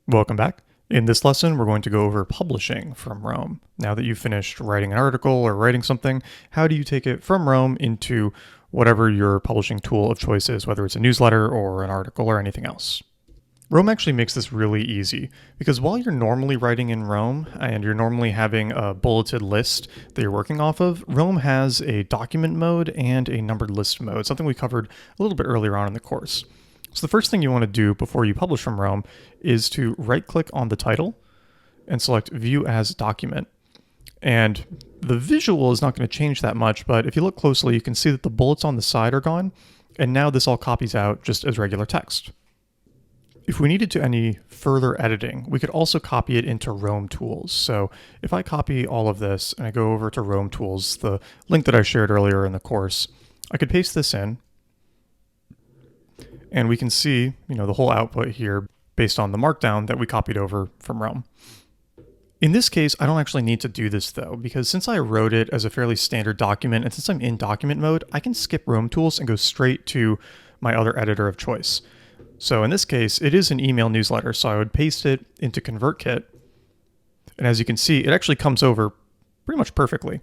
Welcome back. In this lesson, we're going to go over publishing from Roam. Now that you've finished writing an article or writing something, how do you take it from Roam into whatever your publishing tool of choice is, whether it's a newsletter or an article or anything else? Roam actually makes this really easy because while you're normally writing in Roam and you're normally having a bulleted list that you're working off of, Roam has a document mode and a numbered list mode, something we covered a little bit earlier on in the course. So the first thing you want to do before you publish from Roam is to right-click on the title and select View as Document. And the visual is not going to change that much, but if you look closely, you can see that the bullets on the side are gone, and now this all copies out just as regular text. If we needed to any further editing, we could also copy it into Roam Tools. So if I copy all of this and I go over to Roam Tools, the link that I shared earlier in the course, I could paste this in and we can see, the whole output here based on the markdown that we copied over from Roam. In this case, I don't actually need to do this though, because since I wrote it as a fairly standard document and since I'm in document mode, I can skip Roam Tools and go straight to my other editor of choice. So in this case, it is an email newsletter, so I would paste it into ConvertKit. And as you can see, it actually comes over pretty much perfectly.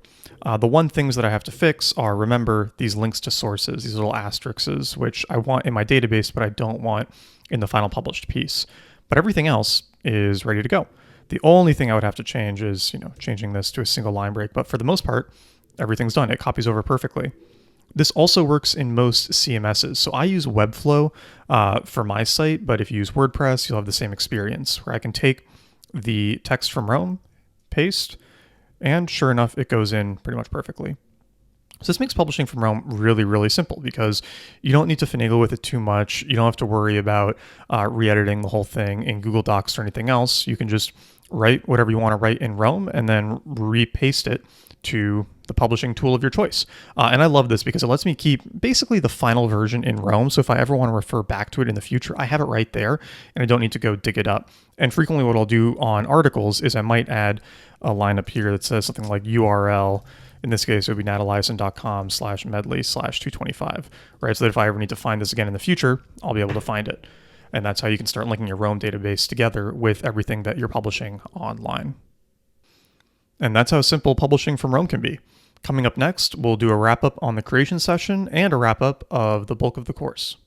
The one things that I have to fix are, remember, these links to sources, these little asterisks, which I want in my database, but I don't want in the final published piece. But everything else is ready to go. The only thing I would have to change is, changing this to a single line break. But for the most part, everything's done. It copies over perfectly. This also works in most CMSs. So I use Webflow for my site, but if you use WordPress, you'll have the same experience where I can take the text from Roam, paste, and sure enough, it goes in pretty much perfectly. So this makes publishing from Roam really, really simple because you don't need to finagle with it too much. You don't have to worry about re-editing the whole thing in Google Docs or anything else. You can just write whatever you want to write in Roam and then repaste it to the publishing tool of your choice. And I love this because it lets me keep basically the final version in Roam. So if I ever want to refer back to it in the future, I have it right there and I don't need to go dig it up. And frequently what I'll do on articles is I might add a line up here that says something like URL. In this case, it would be nataliason.com/medley/225, right? So that if I ever need to find this again in the future, I'll be able to find it. And that's how you can start linking your Roam database together with everything that you're publishing online. And that's how simple publishing from Roam can be. Coming up next, we'll do a wrap-up on the creation session and a wrap-up of the bulk of the course.